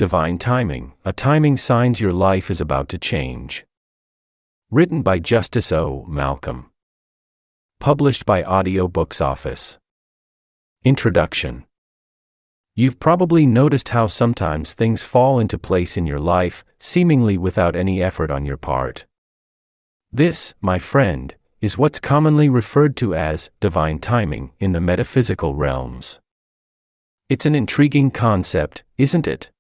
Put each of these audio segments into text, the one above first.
Divine Timing, a timing signs your life is about to change. Written by Justice O. Malcolm. Published by Audiobooks Office. Introduction. You've probably noticed how sometimes things fall into place in your life, seemingly without any effort on your part. This, my friend, is what's commonly referred to as divine timing in the metaphysical realms. It's an intriguing concept, isn't it?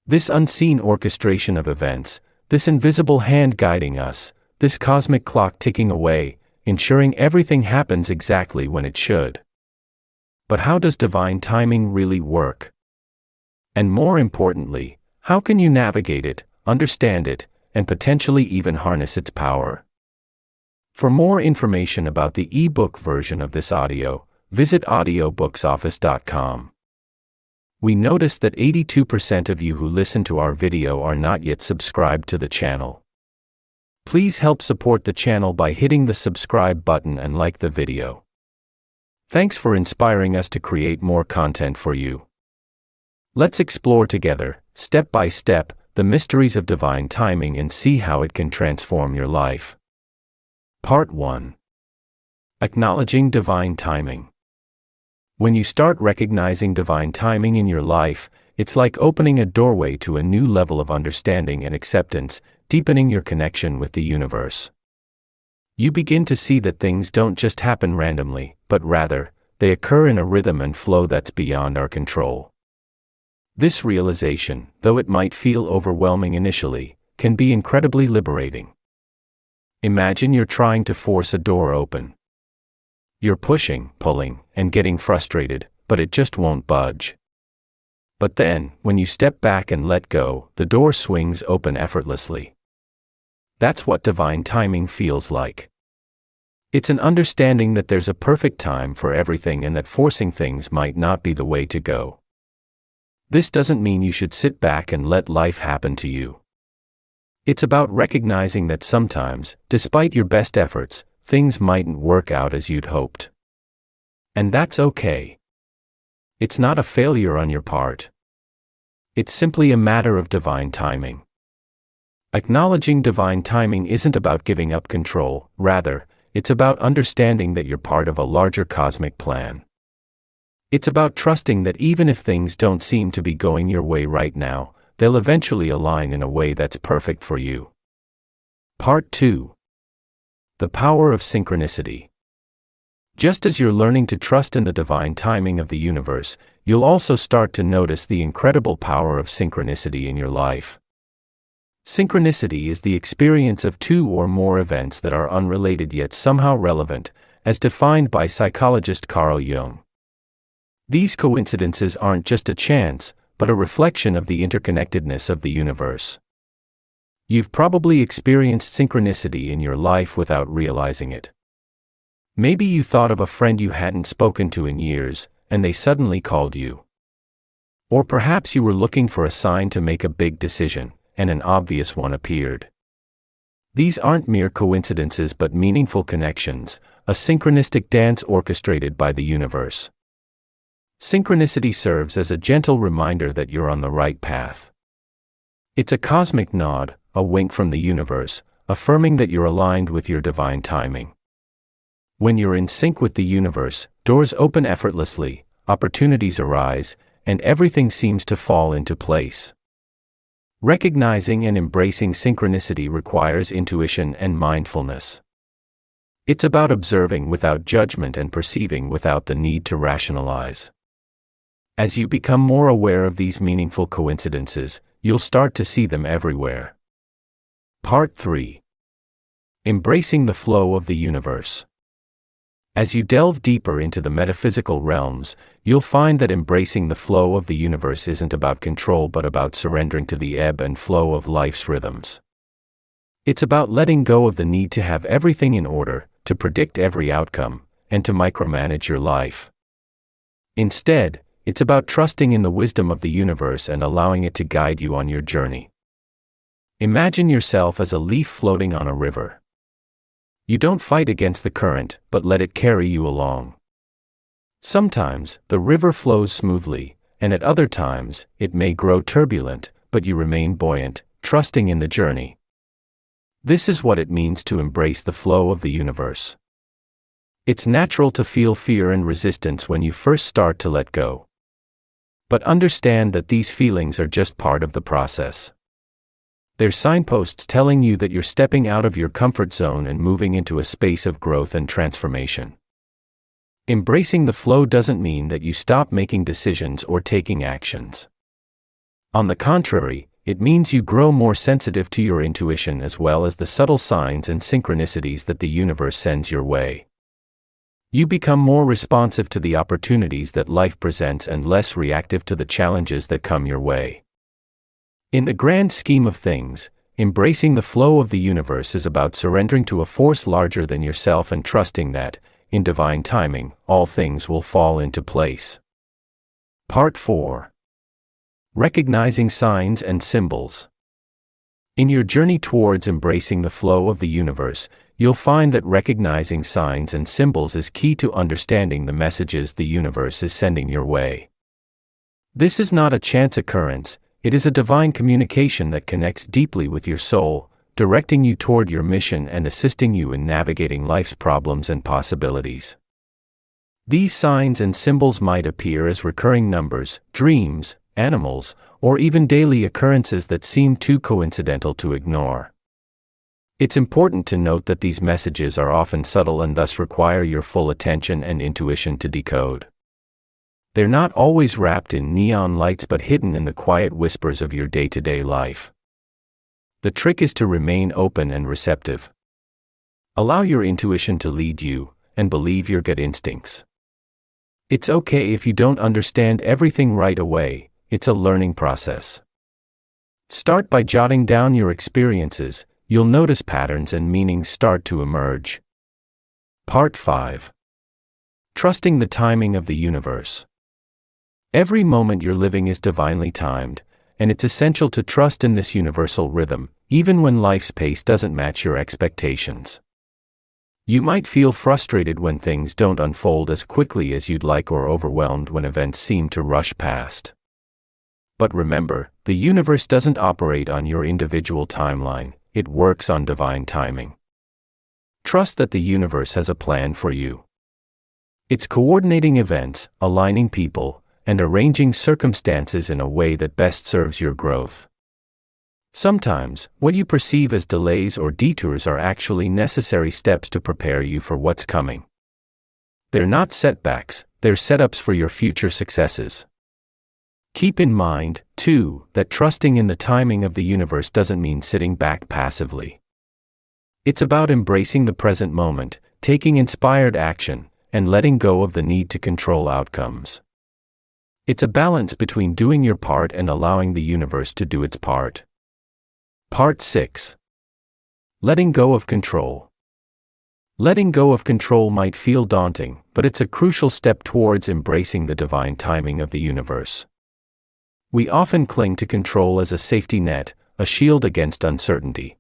This unseen orchestration of events, this invisible hand guiding us, this cosmic clock ticking away, ensuring everything happens exactly when it should. But how does divine timing really work? And more importantly, how can you navigate it, understand it, and potentially even harness its power? For more information about the ebook version of this audio, visit audiobooksoffice.com. We notice that 82% of you who listen to our video are not yet subscribed to the channel. Please help support the channel by hitting the subscribe button and like the video. Thanks for inspiring us to create more content for you. Let's explore together, step by step, the mysteries of divine timing and see how it can transform your life. Part 1. Acknowledging divine timing. When you start recognizing divine timing in your life, it's like opening a doorway to a new level of understanding and acceptance, deepening your connection with the universe. You begin to see that things don't just happen randomly, but rather, they occur in a rhythm and flow that's beyond our control. This realization, though it might feel overwhelming initially, can be incredibly liberating. Imagine you're trying to force a door open. You're pushing, pulling, and getting frustrated, but it just won't budge. But then, when you step back and let go, the door swings open effortlessly. That's what divine timing feels like. It's an understanding that there's a perfect time for everything and that forcing things might not be the way to go. This doesn't mean you should sit back and let life happen to you. It's about recognizing that sometimes, despite your best efforts, things mightn't work out as you'd hoped. And that's okay. It's not a failure on your part. It's simply a matter of divine timing. Acknowledging divine timing isn't about giving up control, rather, it's about understanding that you're part of a larger cosmic plan. It's about trusting that even if things don't seem to be going your way right now, they'll eventually align in a way that's perfect for you. Part 2. The power of synchronicity. Just as you're learning to trust in the divine timing of the universe, you'll also start to notice the incredible power of synchronicity in your life. Synchronicity is the experience of two or more events that are unrelated yet somehow relevant, as defined by psychologist Carl Jung. These coincidences aren't just a chance, but a reflection of the interconnectedness of the universe. You've probably experienced synchronicity in your life without realizing it. Maybe you thought of a friend you hadn't spoken to in years, and they suddenly called you. Or perhaps you were looking for a sign to make a big decision, and an obvious one appeared. These aren't mere coincidences but meaningful connections, a synchronistic dance orchestrated by the universe. Synchronicity serves as a gentle reminder that you're on the right path. It's a cosmic nod, a wink from the universe, affirming that you're aligned with your divine timing. When you're in sync with the universe, doors open effortlessly, opportunities arise, and everything seems to fall into place. Recognizing and embracing synchronicity requires intuition and mindfulness. It's about observing without judgment and perceiving without the need to rationalize. As you become more aware of these meaningful coincidences, you'll start to see them everywhere. Part 3. Embracing the flow of the universe. As you delve deeper into the metaphysical realms, you'll find that embracing the flow of the universe isn't about control but about surrendering to the ebb and flow of life's rhythms. It's about letting go of the need to have everything in order, to predict every outcome, and to micromanage your life. Instead, it's about trusting in the wisdom of the universe and allowing it to guide you on your journey. Imagine yourself as a leaf floating on a river. You don't fight against the current, but let it carry you along. Sometimes, the river flows smoothly, and at other times, it may grow turbulent, but you remain buoyant, trusting in the journey. This is what it means to embrace the flow of the universe. It's natural to feel fear and resistance when you first start to let go. But understand that these feelings are just part of the process. They're signposts telling you that you're stepping out of your comfort zone and moving into a space of growth and transformation. Embracing the flow doesn't mean that you stop making decisions or taking actions. On the contrary, it means you grow more sensitive to your intuition as well as the subtle signs and synchronicities that the universe sends your way. You become more responsive to the opportunities that life presents and less reactive to the challenges that come your way. In the grand scheme of things, embracing the flow of the universe is about surrendering to a force larger than yourself and trusting that, in divine timing, all things will fall into place. Part 4. Recognizing signs and symbols. In your journey towards embracing the flow of the universe, you'll find that recognizing signs and symbols is key to understanding the messages the universe is sending your way. This is not a chance occurrence, it is a divine communication that connects deeply with your soul, directing you toward your mission and assisting you in navigating life's problems and possibilities. These signs and symbols might appear as recurring numbers, dreams, animals, or even daily occurrences that seem too coincidental to ignore. It's important to note that these messages are often subtle and thus require your full attention and intuition to decode. They're not always wrapped in neon lights but hidden in the quiet whispers of your day-to-day life. The trick is to remain open and receptive. Allow your intuition to lead you, and believe your gut instincts. It's okay if you don't understand everything right away, it's a learning process. Start by jotting down your experiences, you'll notice patterns and meanings start to emerge. Part 5. Trusting the timing of the universe. Every moment you're living is divinely timed, and it's essential to trust in this universal rhythm, even when life's pace doesn't match your expectations. You might feel frustrated when things don't unfold as quickly as you'd like or overwhelmed when events seem to rush past. But remember, the universe doesn't operate on your individual timeline, it works on divine timing. Trust that the universe has a plan for you. It's coordinating events, aligning people, and arranging circumstances in a way that best serves your growth. Sometimes, what you perceive as delays or detours are actually necessary steps to prepare you for what's coming. They're not setbacks, they're setups for your future successes. Keep in mind, too, that trusting in the timing of the universe doesn't mean sitting back passively. It's about embracing the present moment, taking inspired action, and letting go of the need to control outcomes. It's a balance between doing your part and allowing the universe to do its part. Part 6. Letting go of control. Letting go of control might feel daunting, but it's a crucial step towards embracing the divine timing of the universe. We often cling to control as a safety net, a shield against uncertainty.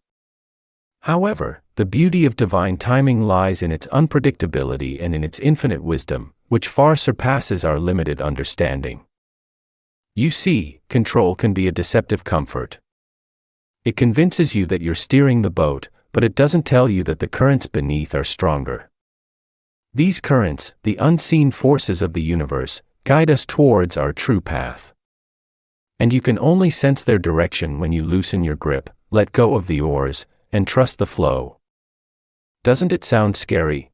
However, the beauty of divine timing lies in its unpredictability and in its infinite wisdom, which far surpasses our limited understanding. You see, control can be a deceptive comfort. It convinces you that you're steering the boat, but it doesn't tell you that the currents beneath are stronger. These currents, the unseen forces of the universe, guide us towards our true path. And you can only sense their direction when you loosen your grip, let go of the oars, and trust the flow. Doesn't it sound scary?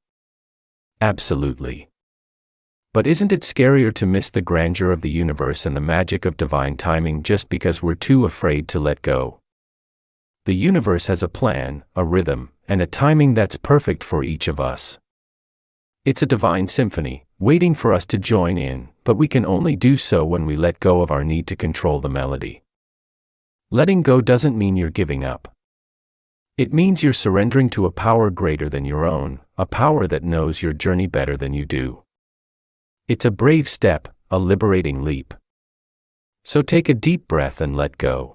Absolutely. But isn't it scarier to miss the grandeur of the universe and the magic of divine timing just because we're too afraid to let go? The universe has a plan, a rhythm, and a timing that's perfect for each of us. It's a divine symphony, waiting for us to join in, but we can only do so when we let go of our need to control the melody. Letting go doesn't mean you're giving up. It means you're surrendering to a power greater than your own, a power that knows your journey better than you do. It's a brave step, a liberating leap. So take a deep breath and let go.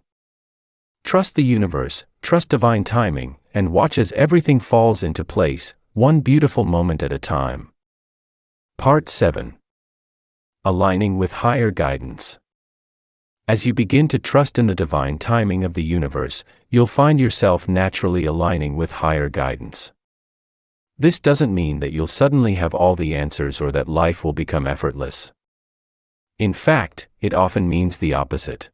Trust the universe, trust divine timing, and watch as everything falls into place, one beautiful moment at a time. Part 7. Aligning with higher guidance. As you begin to trust in the divine timing of the universe, you'll find yourself naturally aligning with higher guidance. This doesn't mean that you'll suddenly have all the answers or that life will become effortless. In fact, it often means the opposite.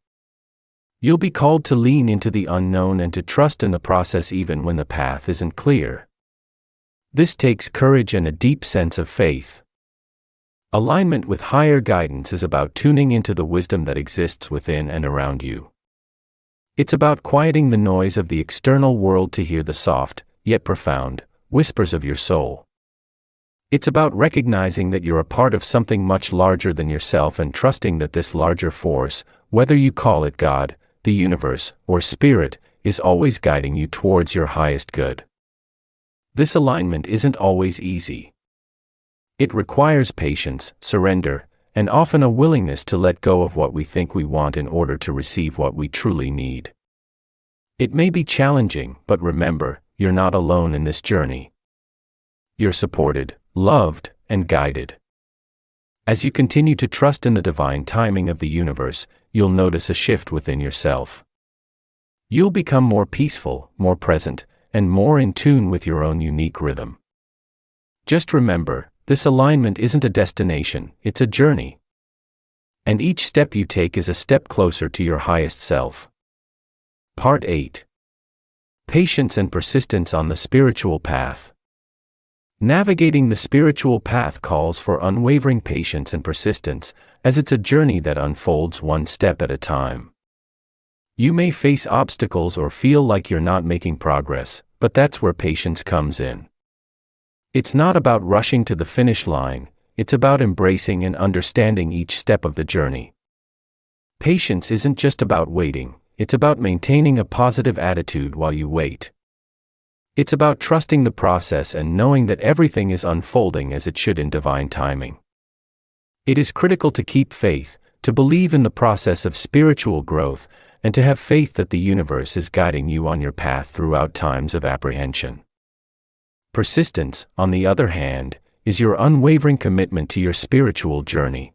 You'll be called to lean into the unknown and to trust in the process even when the path isn't clear. This takes courage and a deep sense of faith. Alignment with higher guidance is about tuning into the wisdom that exists within and around you. It's about quieting the noise of the external world to hear the soft, yet profound, whispers of your soul. It's about recognizing that you're a part of something much larger than yourself and trusting that this larger force, whether you call it God, the universe, or spirit, is always guiding you towards your highest good. This alignment isn't always easy. It requires patience, surrender, and often a willingness to let go of what we think we want in order to receive what we truly need. It may be challenging, but remember, you're not alone in this journey. You're supported, loved, and guided. As you continue to trust in the divine timing of the universe, you'll notice a shift within yourself. You'll become more peaceful, more present, and more in tune with your own unique rhythm. Just remember, this alignment isn't a destination, it's a journey. And each step you take is a step closer to your highest self. Part 8. Patience and persistence on the spiritual path. Navigating the spiritual path calls for unwavering patience and persistence, as it's a journey that unfolds one step at a time. You may face obstacles or feel like you're not making progress, but that's where patience comes in. It's not about rushing to the finish line, it's about embracing and understanding each step of the journey. Patience isn't just about waiting, it's about maintaining a positive attitude while you wait. It's about trusting the process and knowing that everything is unfolding as it should in divine timing. It is critical to keep faith, to believe in the process of spiritual growth, and to have faith that the universe is guiding you on your path throughout times of apprehension. Persistence, on the other hand, is your unwavering commitment to your spiritual journey.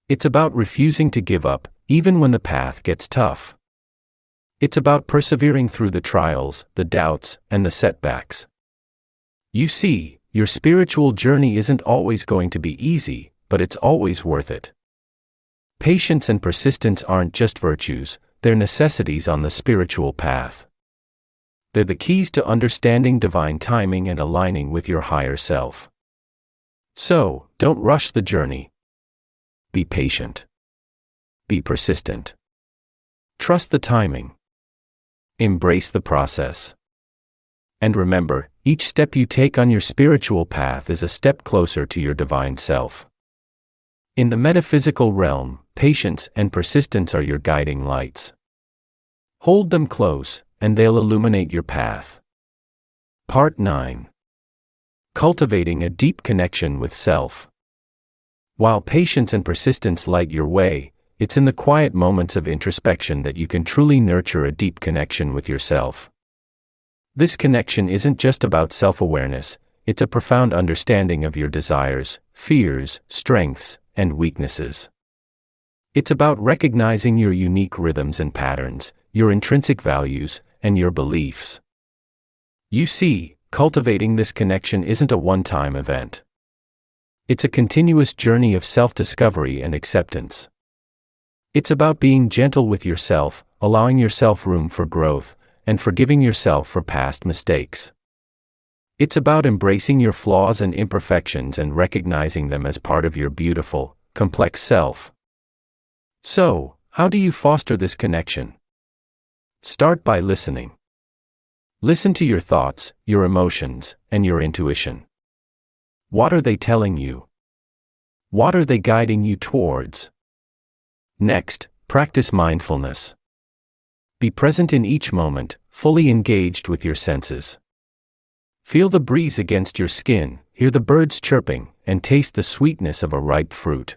It's about refusing to give up, even when the path gets tough. It's about persevering through the trials, the doubts, and the setbacks. You see, your spiritual journey isn't always going to be easy, but it's always worth it. Patience and persistence aren't just virtues, they're necessities on the spiritual path. They're the keys to understanding divine timing and aligning with your higher self. So, don't rush the journey. Be patient. Be persistent. Trust the timing. Embrace the process. And remember, each step you take on your spiritual path is a step closer to your divine self. In the metaphysical realm, patience and persistence are your guiding lights. Hold them close, and they'll illuminate your path. Part 9. Cultivating a deep connection with self. While patience and persistence light your way, it's in the quiet moments of introspection that you can truly nurture a deep connection with yourself. This connection isn't just about self-awareness, it's a profound understanding of your desires, fears, strengths, and weaknesses. It's about recognizing your unique rhythms and patterns, your intrinsic values, and your beliefs. You see, cultivating this connection isn't a one-time event. It's a continuous journey of self-discovery and acceptance. It's about being gentle with yourself, allowing yourself room for growth, and forgiving yourself for past mistakes. It's about embracing your flaws and imperfections and recognizing them as part of your beautiful, complex self. So, how do you foster this connection? Start by listening. Listen to your thoughts, your emotions, and your intuition. What are they telling you? What are they guiding you towards? Next, practice mindfulness. Be present in each moment, fully engaged with your senses. Feel the breeze against your skin, hear the birds chirping, and taste the sweetness of a ripe fruit.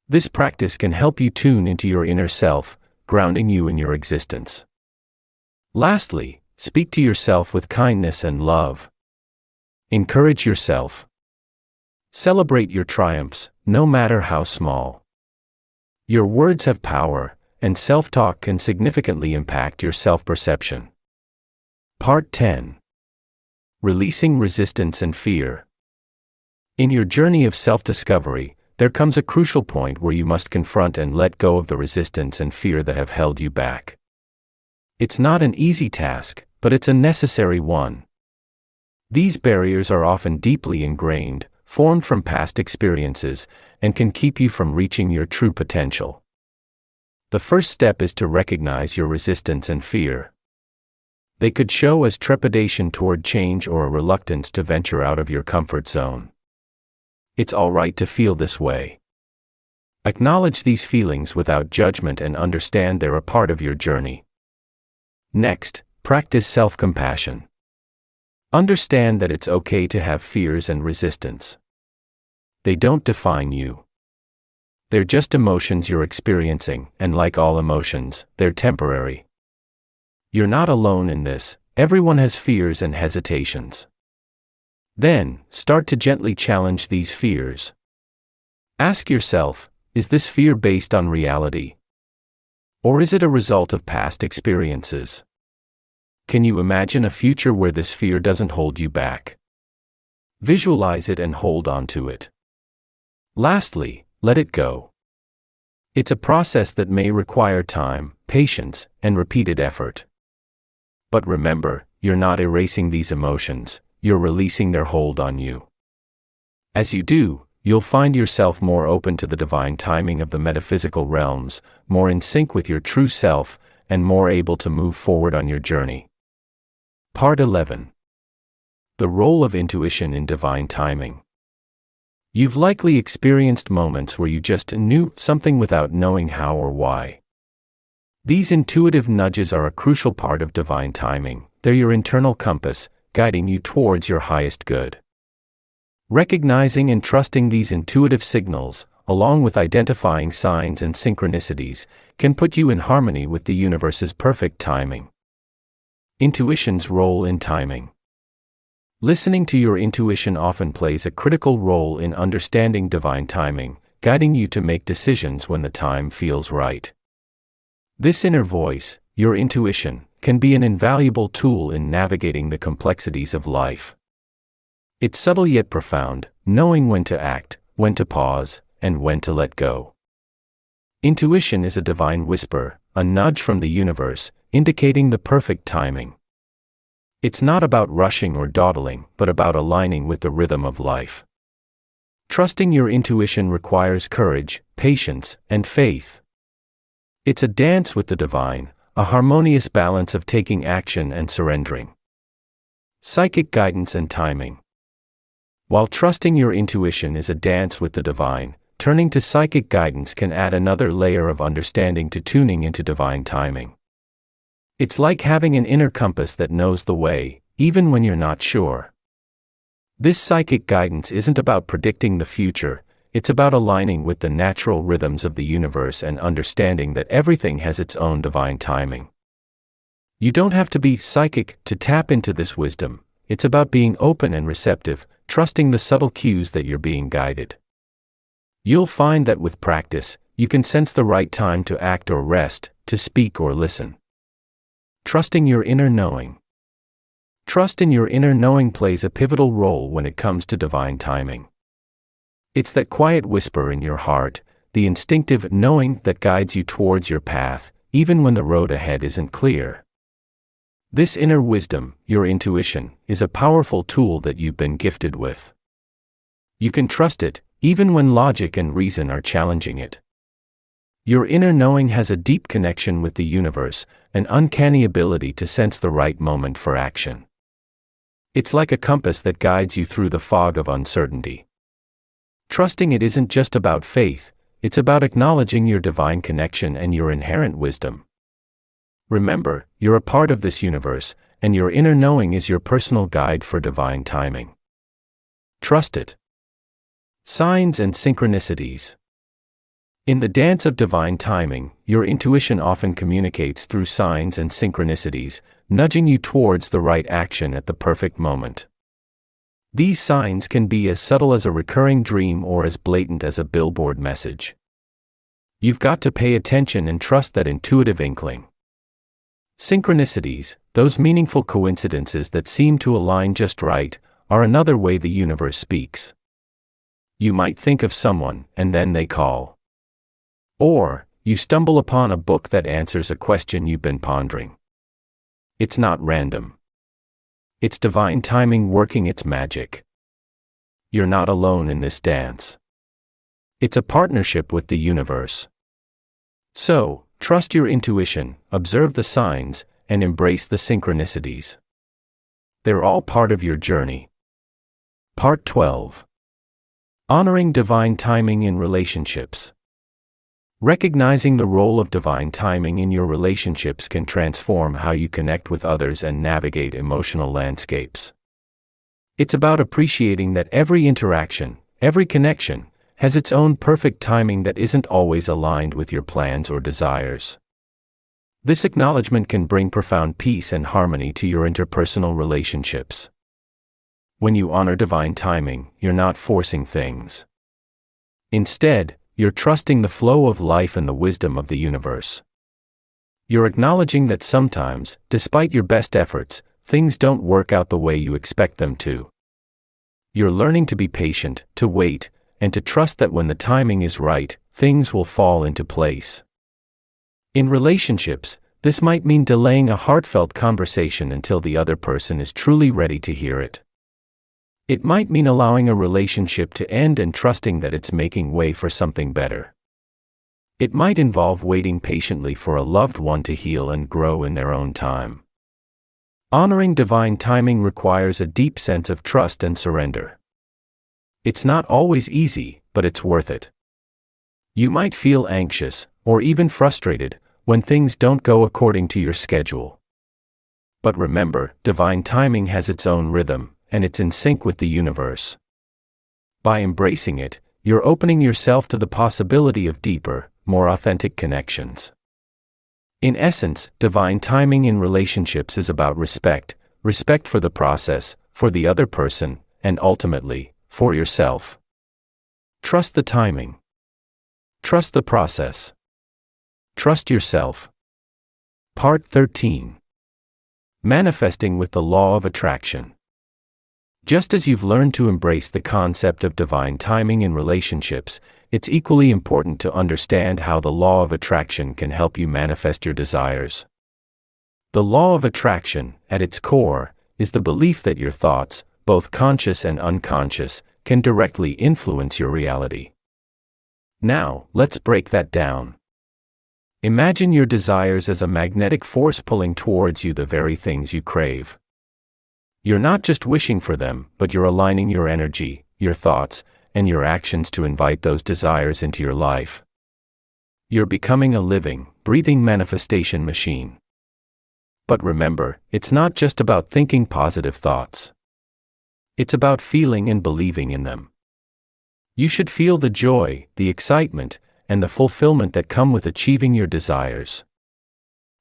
This practice can help you tune into your inner self, grounding you in your existence. Lastly, speak to yourself with kindness and love. Encourage yourself. Celebrate your triumphs, no matter how small. Your words have power, and self-talk can significantly impact your self-perception. Part 10. Releasing resistance and fear. In your journey of self-discovery, there comes a crucial point where you must confront and let go of the resistance and fear that have held you back. It's not an easy task, but it's a necessary one. These barriers are often deeply ingrained, formed from past experiences, and can keep you from reaching your true potential. The first step is to recognize your resistance and fear. They could show as trepidation toward change or a reluctance to venture out of your comfort zone. It's all right to feel this way. Acknowledge these feelings without judgment and understand they're a part of your journey. Next, practice self-compassion. Understand that it's okay to have fears and resistance. They don't define you. They're just emotions you're experiencing, and like all emotions, they're temporary. You're not alone in this. Everyone has fears and hesitations. Then, start to gently challenge these fears. Ask yourself, is this fear based on reality? Or is it a result of past experiences? Can you imagine a future where this fear doesn't hold you back? Visualize it and hold on to it. Lastly, let it go. It's a process that may require time, patience, and repeated effort. But remember, you're not erasing these emotions, you're releasing their hold on you. As you do, you'll find yourself more open to the divine timing of the metaphysical realms, more in sync with your true self, and more able to move forward on your journey. Part 11. The role of intuition in divine timing. You've likely experienced moments where you just knew something without knowing how or why. These intuitive nudges are a crucial part of divine timing. They're your internal compass, guiding you towards your highest good. Recognizing and trusting these intuitive signals, along with identifying signs and synchronicities, can put you in harmony with the universe's perfect timing. Intuition's role in timing. Listening to your intuition often plays a critical role in understanding divine timing, guiding you to make decisions when the time feels right. This inner voice, your intuition, can be an invaluable tool in navigating the complexities of life. It's subtle yet profound, knowing when to act, when to pause, and when to let go. Intuition is a divine whisper, a nudge from the universe, indicating the perfect timing. It's not about rushing or dawdling, but about aligning with the rhythm of life. Trusting your intuition requires courage, patience, and faith. It's a dance with the divine, a harmonious balance of taking action and surrendering. Psychic guidance and timing. While trusting your intuition is a dance with the divine, turning to psychic guidance can add another layer of understanding to tuning into divine timing. It's like having an inner compass that knows the way, even when you're not sure. This psychic guidance isn't about predicting the future, it's about aligning with the natural rhythms of the universe and understanding that everything has its own divine timing. You don't have to be psychic to tap into this wisdom. It's about being open and receptive, trusting the subtle cues that you're being guided. You'll find that with practice, you can sense the right time to act or rest, to speak or listen. Trusting your inner knowing. Trust in your inner knowing plays a pivotal role when it comes to divine timing. It's that quiet whisper in your heart, the instinctive knowing that guides you towards your path, even when the road ahead isn't clear. This inner wisdom, your intuition, is a powerful tool that you've been gifted with. You can trust it, even when logic and reason are challenging it. Your inner knowing has a deep connection with the universe, an uncanny ability to sense the right moment for action. It's like a compass that guides you through the fog of uncertainty. Trusting it isn't just about faith, it's about acknowledging your divine connection and your inherent wisdom. Remember, you're a part of this universe, and your inner knowing is your personal guide for divine timing. Trust it. Signs and synchronicities. In the dance of divine timing, your intuition often communicates through signs and synchronicities, nudging you towards the right action at the perfect moment. These signs can be as subtle as a recurring dream or as blatant as a billboard message. You've got to pay attention and trust that intuitive inkling. Synchronicities, those meaningful coincidences that seem to align just right, are another way the universe speaks. You might think of someone, and then they call. Or, you stumble upon a book that answers a question you've been pondering. It's not random. It's divine timing working its magic. You're not alone in this dance. It's a partnership with the universe. So, trust your intuition, observe the signs, and embrace the synchronicities. They're all part of your journey. Part 12. Honoring divine timing in relationships. Recognizing the role of divine timing in your relationships can transform how you connect with others and navigate emotional landscapes. It's about appreciating that every interaction, every connection, has its own perfect timing that isn't always aligned with your plans or desires. This acknowledgement can bring profound peace and harmony to your interpersonal relationships. When you honor divine timing, you're not forcing things. Instead, you're trusting the flow of life and the wisdom of the universe. You're acknowledging that sometimes, despite your best efforts, things don't work out the way you expect them to. You're learning to be patient, to wait, and to trust that when the timing is right, things will fall into place. In relationships, this might mean delaying a heartfelt conversation until the other person is truly ready to hear it. It might mean allowing a relationship to end and trusting that it's making way for something better. It might involve waiting patiently for a loved one to heal and grow in their own time. Honoring divine timing requires a deep sense of trust and surrender. It's not always easy, but it's worth it. You might feel anxious, or even frustrated, when things don't go according to your schedule. But remember, divine timing has its own rhythm, and it's in sync with the universe. By embracing it, you're opening yourself to the possibility of deeper, more authentic connections. In essence, divine timing in relationships is about respect for the process, for the other person, and ultimately, for yourself. Trust the timing. Trust the process. Trust yourself. Part 13. Manifesting with the law of attraction. Just as you've learned to embrace the concept of divine timing in relationships, it's equally important to understand how the law of attraction can help you manifest your desires. The law of attraction, at its core, is the belief that your thoughts, both conscious and unconscious, can directly influence your reality. Now, let's break that down. Imagine your desires as a magnetic force pulling towards you the very things you crave. You're not just wishing for them, but you're aligning your energy, your thoughts, and your actions to invite those desires into your life. You're becoming a living, breathing manifestation machine. But remember, it's not just about thinking positive thoughts. It's about feeling and believing in them. You should feel the joy, the excitement, and the fulfillment that come with achieving your desires.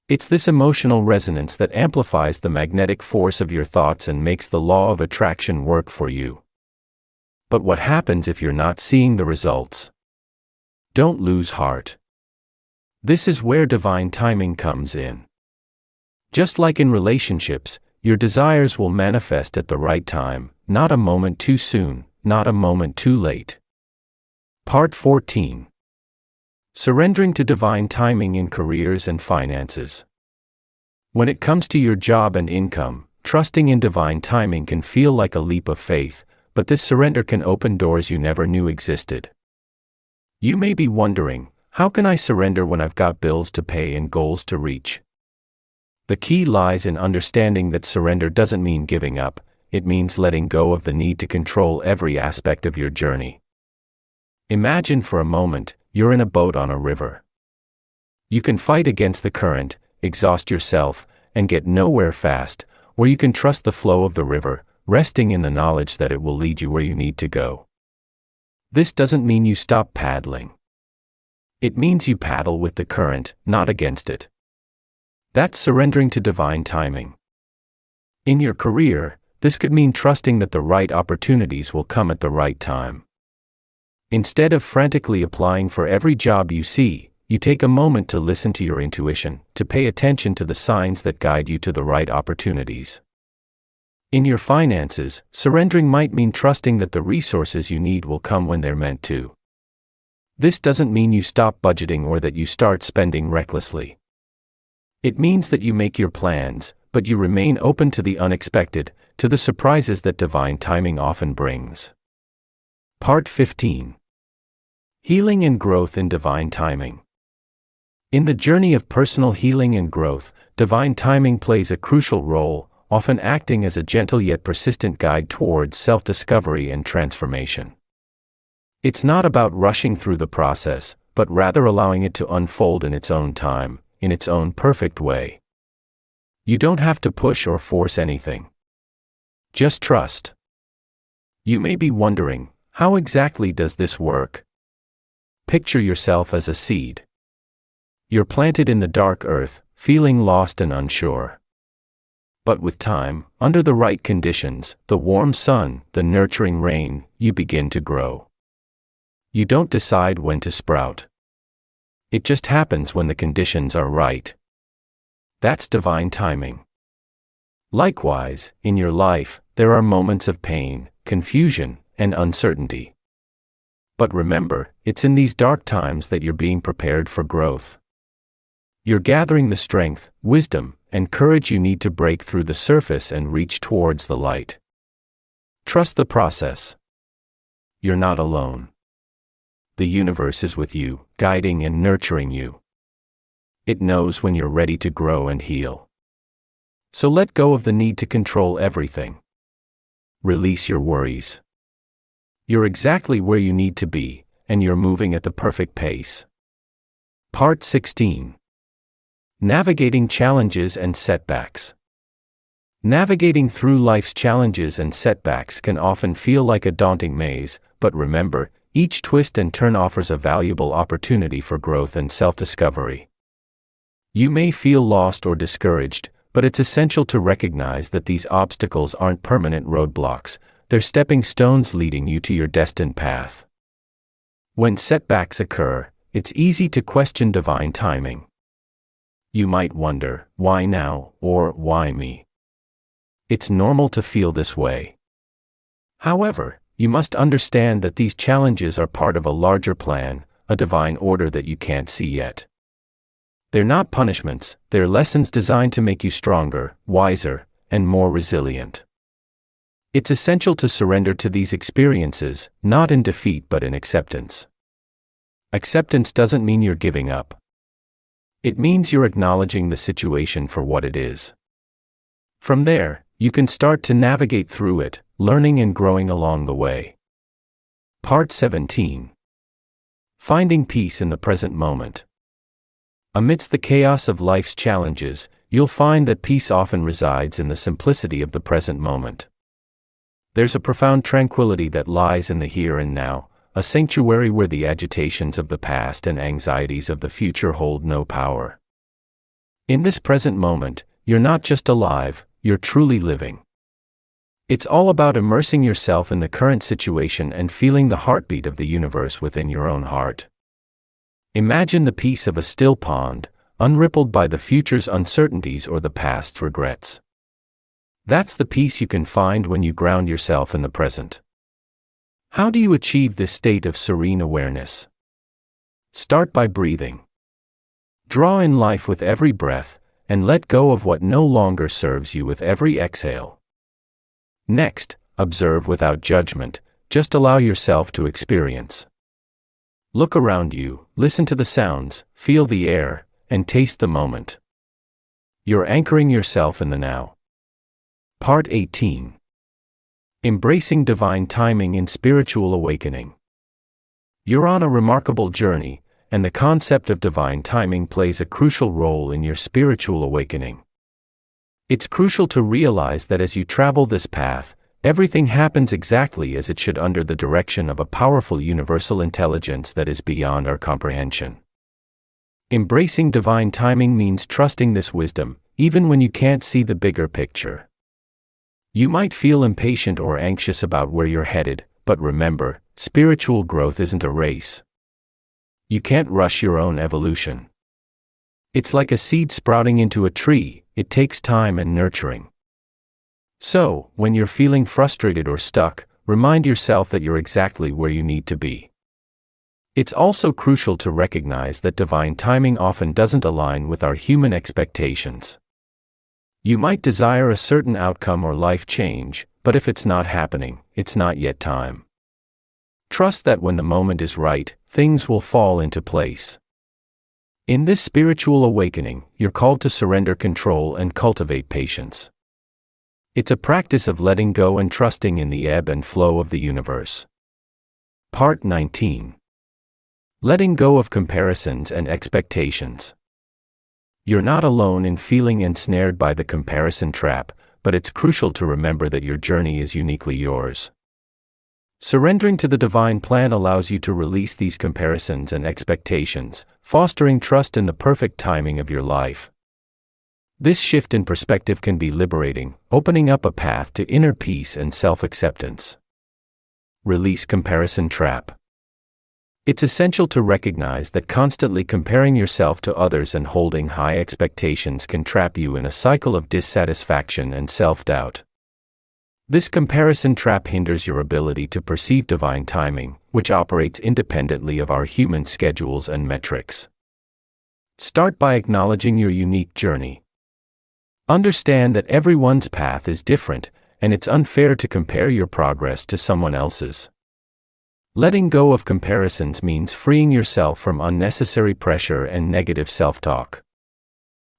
It's this emotional resonance that amplifies the magnetic force of your thoughts and makes the law of attraction work for you. But what happens if you're not seeing the results? Don't lose heart. This is where divine timing comes in. Just like in relationships, your desires will manifest at the right time, not a moment too soon, not a moment too late. Part 14. Surrendering to divine timing in careers and finances. When it comes to your job and income, trusting in divine timing can feel like a leap of faith, but this surrender can open doors you never knew existed. You may be wondering, how can I surrender when I've got bills to pay and goals to reach? The key lies in understanding that surrender doesn't mean giving up, it means letting go of the need to control every aspect of your journey. Imagine for a moment, you're in a boat on a river. You can fight against the current, exhaust yourself, and get nowhere fast, or you can trust the flow of the river, resting in the knowledge that it will lead you where you need to go. This doesn't mean you stop paddling. It means you paddle with the current, not against it. That's surrendering to divine timing. In your career, this could mean trusting that the right opportunities will come at the right time. Instead of frantically applying for every job you see, you take a moment to listen to your intuition, to pay attention to the signs that guide you to the right opportunities. In your finances, surrendering might mean trusting that the resources you need will come when they're meant to. This doesn't mean you stop budgeting or that you start spending recklessly. It means that you make your plans, but you remain open to the unexpected, to the surprises that divine timing often brings. Part 15. Healing and Growth in Divine Timing. In the journey of personal healing and growth, divine timing plays a crucial role, often acting as a gentle yet persistent guide towards self-discovery and transformation. It's not about rushing through the process, but rather allowing it to unfold in its own time, in its own perfect way. You don't have to push or force anything. Just trust. You may be wondering, how exactly does this work? Picture yourself as a seed. You're planted in the dark earth, feeling lost and unsure. But with time, under the right conditions, the warm sun, the nurturing rain, you begin to grow. You don't decide when to sprout. It just happens when the conditions are right. That's divine timing. Likewise, in your life, there are moments of pain, confusion, and uncertainty. But remember, it's in these dark times that you're being prepared for growth. You're gathering the strength, wisdom, and courage you need to break through the surface and reach towards the light. Trust the process. You're not alone. The universe is with you, guiding and nurturing you. It knows when you're ready to grow and heal. So let go of the need to control everything. Release your worries. You're exactly where you need to be, and you're moving at the perfect pace. Part 16. Navigating Challenges and Setbacks. Navigating through life's challenges and setbacks can often feel like a daunting maze, but remember, each twist and turn offers a valuable opportunity for growth and self-discovery. You may feel lost or discouraged, but it's essential to recognize that these obstacles aren't permanent roadblocks, they're stepping stones leading you to your destined path. When setbacks occur, it's easy to question divine timing. You might wonder, why now, or why me? It's normal to feel this way. However, you must understand that these challenges are part of a larger plan, a divine order that you can't see yet. They're not punishments, they're lessons designed to make you stronger, wiser, and more resilient. It's essential to surrender to these experiences, not in defeat but in acceptance. Acceptance doesn't mean you're giving up. It means you're acknowledging the situation for what it is. From there, you can start to navigate through it, learning and growing along the way. Part 17. Finding Peace in the Present Moment. Amidst the chaos of life's challenges, you'll find that peace often resides in the simplicity of the present moment. There's a profound tranquility that lies in the here and now, a sanctuary where the agitations of the past and anxieties of the future hold no power. In this present moment, you're not just alive, you're truly living. It's all about immersing yourself in the current situation and feeling the heartbeat of the universe within your own heart. Imagine the peace of a still pond, unrippled by the future's uncertainties or the past's regrets. That's the peace you can find when you ground yourself in the present. How do you achieve this state of serene awareness? Start by breathing. Draw in life with every breath, and let go of what no longer serves you with every exhale. Next, observe without judgment, just allow yourself to experience. Look around you, listen to the sounds, feel the air, and taste the moment. You're anchoring yourself in the now. Part 18. Embracing Divine Timing in Spiritual Awakening. You're on a remarkable journey, and the concept of divine timing plays a crucial role in your spiritual awakening. It's crucial to realize that as you travel this path, everything happens exactly as it should under the direction of a powerful universal intelligence that is beyond our comprehension. Embracing divine timing means trusting this wisdom, even when you can't see the bigger picture. You might feel impatient or anxious about where you're headed, but remember, spiritual growth isn't a race. You can't rush your own evolution. It's like a seed sprouting into a tree, it takes time and nurturing. So, when you're feeling frustrated or stuck, remind yourself that you're exactly where you need to be. It's also crucial to recognize that divine timing often doesn't align with our human expectations. You might desire a certain outcome or life change, but if it's not happening, it's not yet time. Trust that when the moment is right, things will fall into place. In this spiritual awakening, you're called to surrender control and cultivate patience. It's a practice of letting go and trusting in the ebb and flow of the universe. Part 19. Letting go of comparisons and expectations. You're not alone in feeling ensnared by the comparison trap, but it's crucial to remember that your journey is uniquely yours. Surrendering to the divine plan allows you to release these comparisons and expectations, fostering trust in the perfect timing of your life. This shift in perspective can be liberating, opening up a path to inner peace and self-acceptance. Release comparison trap. It's essential to recognize that constantly comparing yourself to others and holding high expectations can trap you in a cycle of dissatisfaction and self-doubt. This comparison trap hinders your ability to perceive divine timing, which operates independently of our human schedules and metrics. Start by acknowledging your unique journey. Understand that everyone's path is different, and it's unfair to compare your progress to someone else's. Letting go of comparisons means freeing yourself from unnecessary pressure and negative self-talk.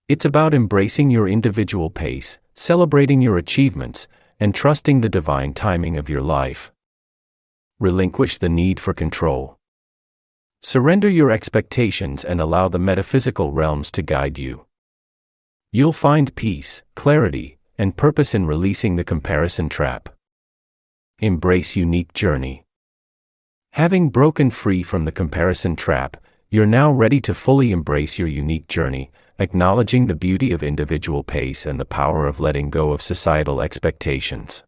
It's about embracing your individual pace, celebrating your achievements, and trusting the divine timing of your life. Relinquish the need for control. Surrender your expectations and allow the metaphysical realms to guide you. You'll find peace, clarity, and purpose in releasing the comparison trap. Embrace unique journey. Having broken free from the comparison trap, you're now ready to fully embrace your unique journey, acknowledging the beauty of individual pace and the power of letting go of societal expectations.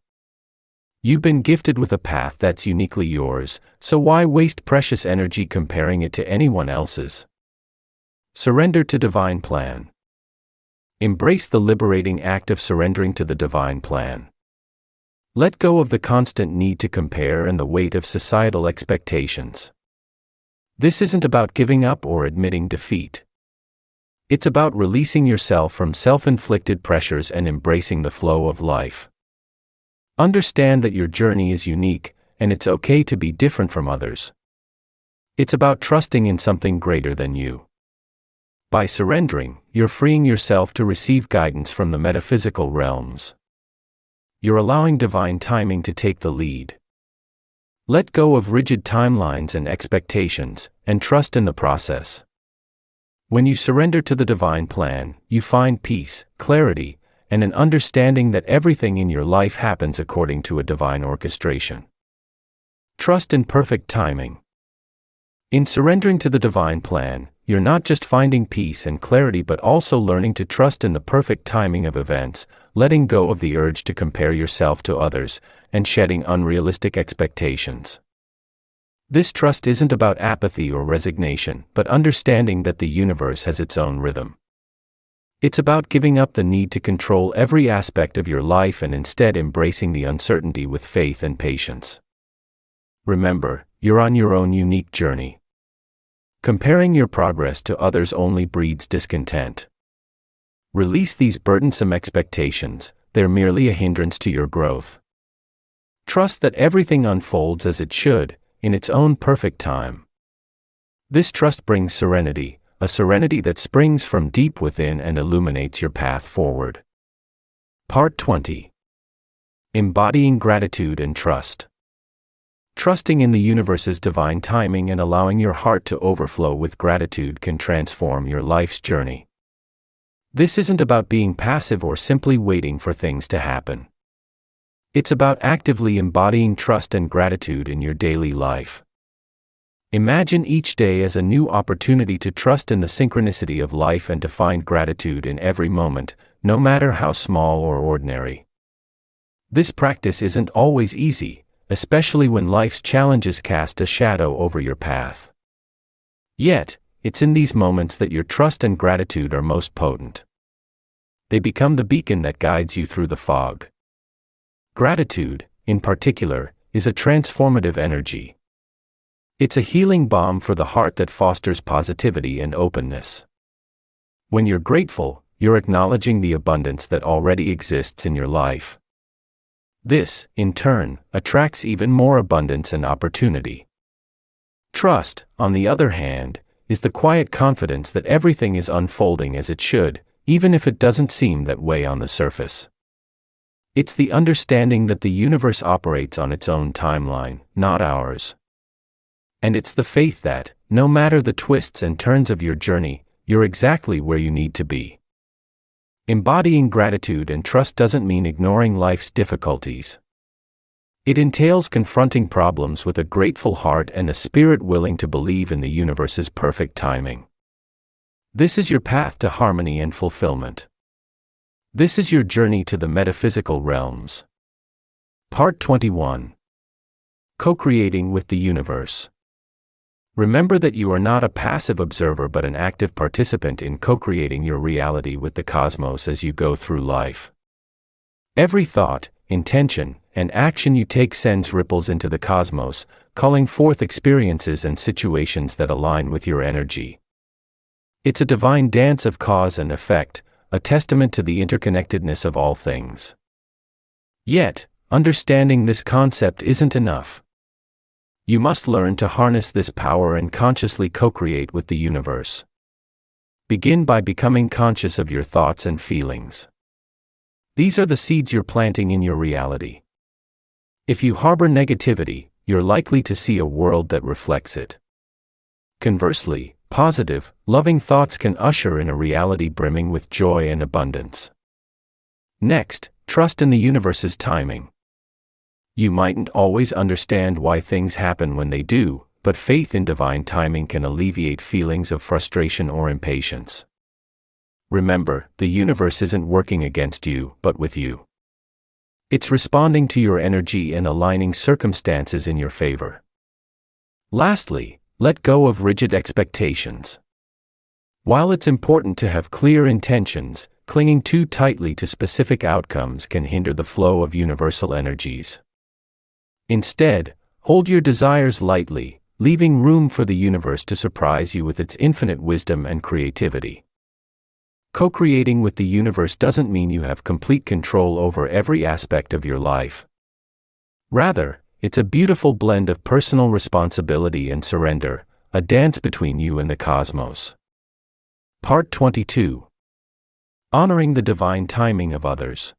You've been gifted with a path that's uniquely yours, so why waste precious energy comparing it to anyone else's? Surrender to divine plan. Embrace the liberating act of surrendering to the divine plan. Let go of the constant need to compare and the weight of societal expectations. This isn't about giving up or admitting defeat. It's about releasing yourself from self-inflicted pressures and embracing the flow of life. Understand that your journey is unique, and it's okay to be different from others. It's about trusting in something greater than you. By surrendering, you're freeing yourself to receive guidance from the metaphysical realms. You're allowing divine timing to take the lead. Let go of rigid timelines and expectations, and trust in the process. When you surrender to the divine plan, you find peace, clarity, and an understanding that everything in your life happens according to a divine orchestration. Trust in perfect timing. In surrendering to the divine plan, you're not just finding peace and clarity but also learning to trust in the perfect timing of events, letting go of the urge to compare yourself to others, and shedding unrealistic expectations. This trust isn't about apathy or resignation, but understanding that the universe has its own rhythm. It's about giving up the need to control every aspect of your life and instead embracing the uncertainty with faith and patience. Remember, you're on your own unique journey. Comparing your progress to others only breeds discontent. Release these burdensome expectations, they're merely a hindrance to your growth. Trust that everything unfolds as it should, in its own perfect time. This trust brings serenity, a serenity that springs from deep within and illuminates your path forward. Part 20. Embodying gratitude and trust. Trusting in the universe's divine timing and allowing your heart to overflow with gratitude can transform your life's journey. This isn't about being passive or simply waiting for things to happen. It's about actively embodying trust and gratitude in your daily life. Imagine each day as a new opportunity to trust in the synchronicity of life and to find gratitude in every moment, no matter how small or ordinary. This practice isn't always easy, especially when life's challenges cast a shadow over your path. Yet, it's in these moments that your trust and gratitude are most potent. They become the beacon that guides you through the fog. Gratitude, in particular, is a transformative energy. It's a healing balm for the heart that fosters positivity and openness. When you're grateful, you're acknowledging the abundance that already exists in your life. This, in turn, attracts even more abundance and opportunity. Trust, on the other hand, is the quiet confidence that everything is unfolding as it should, even if it doesn't seem that way on the surface. It's the understanding that the universe operates on its own timeline, not ours. And it's the faith that, no matter the twists and turns of your journey, you're exactly where you need to be. Embodying gratitude and trust doesn't mean ignoring life's difficulties. It entails confronting problems with a grateful heart and a spirit willing to believe in the universe's perfect timing. This is your path to harmony and fulfillment. This is your journey to the metaphysical realms. Part 21. Co-creating with the universe. Remember that you are not a passive observer but an active participant in co-creating your reality with the cosmos as you go through life. Every thought, intention, and action you take sends ripples into the cosmos, calling forth experiences and situations that align with your energy. It's a divine dance of cause and effect, a testament to the interconnectedness of all things. Yet, understanding this concept isn't enough. You must learn to harness this power and consciously co-create with the universe. Begin by becoming conscious of your thoughts and feelings. These are the seeds you're planting in your reality. If you harbor negativity, you're likely to see a world that reflects it. Conversely, positive, loving thoughts can usher in a reality brimming with joy and abundance. Next, trust in the universe's timing. You mightn't always understand why things happen when they do, but faith in divine timing can alleviate feelings of frustration or impatience. Remember, the universe isn't working against you, but with you. It's responding to your energy and aligning circumstances in your favor. Lastly, let go of rigid expectations. While it's important to have clear intentions, clinging too tightly to specific outcomes can hinder the flow of universal energies. Instead, hold your desires lightly, leaving room for the universe to surprise you with its infinite wisdom and creativity. Co-creating with the universe doesn't mean you have complete control over every aspect of your life. Rather, it's a beautiful blend of personal responsibility and surrender, a dance between you and the cosmos. Part 22. Honoring the divine timing of others.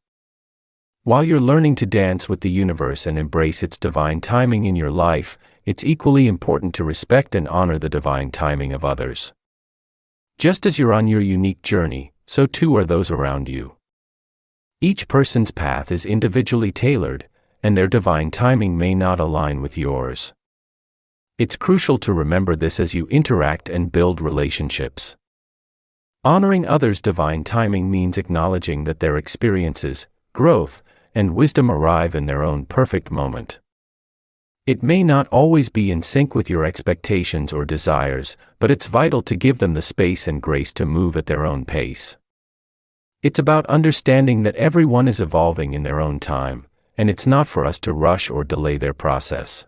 While you're learning to dance with the universe and embrace its divine timing in your life, it's equally important to respect and honor the divine timing of others. Just as you're on your unique journey, so too are those around you. Each person's path is individually tailored, and their divine timing may not align with yours. It's crucial to remember this as you interact and build relationships. Honoring others' divine timing means acknowledging that their experiences, growth, and wisdom arrive in their own perfect moment. It may not always be in sync with your expectations or desires, but it's vital to give them the space and grace to move at their own pace. It's about understanding that everyone is evolving in their own time, and it's not for us to rush or delay their process.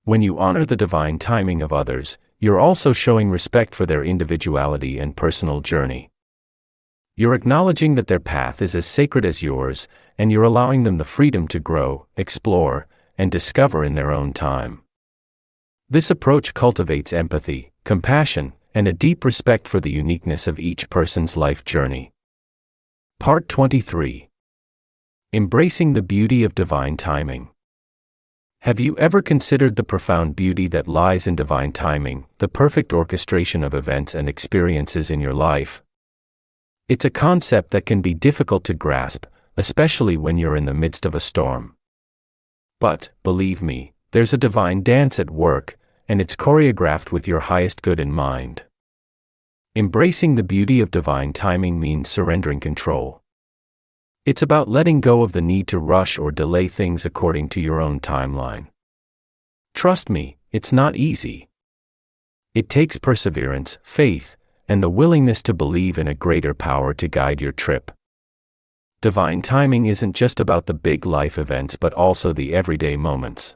When you honor the divine timing of others, you're also showing respect for their individuality and personal journey. You're acknowledging that their path is as sacred as yours, and you're allowing them the freedom to grow, explore, and discover in their own time. This approach cultivates empathy, compassion, and a deep respect for the uniqueness of each person's life journey. Part 23. Embracing the beauty of divine timing. Have you ever considered the profound beauty that lies in divine timing, the perfect orchestration of events and experiences in your life? It's a concept that can be difficult to grasp, especially when you're in the midst of a storm. But, believe me, there's a divine dance at work, and it's choreographed with your highest good in mind. Embracing the beauty of divine timing means surrendering control. It's about letting go of the need to rush or delay things according to your own timeline. Trust me, it's not easy. It takes perseverance, faith, and the willingness to believe in a greater power to guide your trip. Divine timing isn't just about the big life events but also the everyday moments.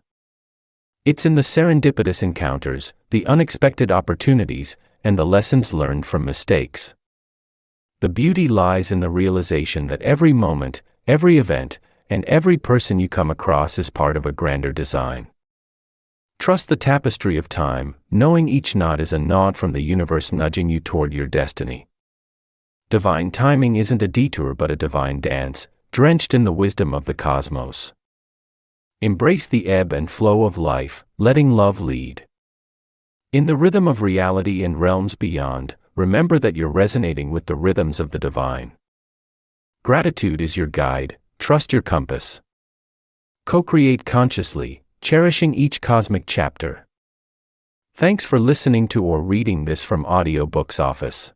It's in the serendipitous encounters, the unexpected opportunities, and the lessons learned from mistakes. The beauty lies in the realization that every moment, every event, and every person you come across is part of a grander design. Trust the tapestry of time, knowing each knot is a nod from the universe nudging you toward your destiny. Divine timing isn't a detour but a divine dance, drenched in the wisdom of the cosmos. Embrace the ebb and flow of life, letting love lead. In the rhythm of reality and realms beyond, remember that you're resonating with the rhythms of the divine. Gratitude is your guide, trust your compass. Co-create consciously, cherishing each cosmic chapter. Thanks for listening to or reading this from Audiobooks Office.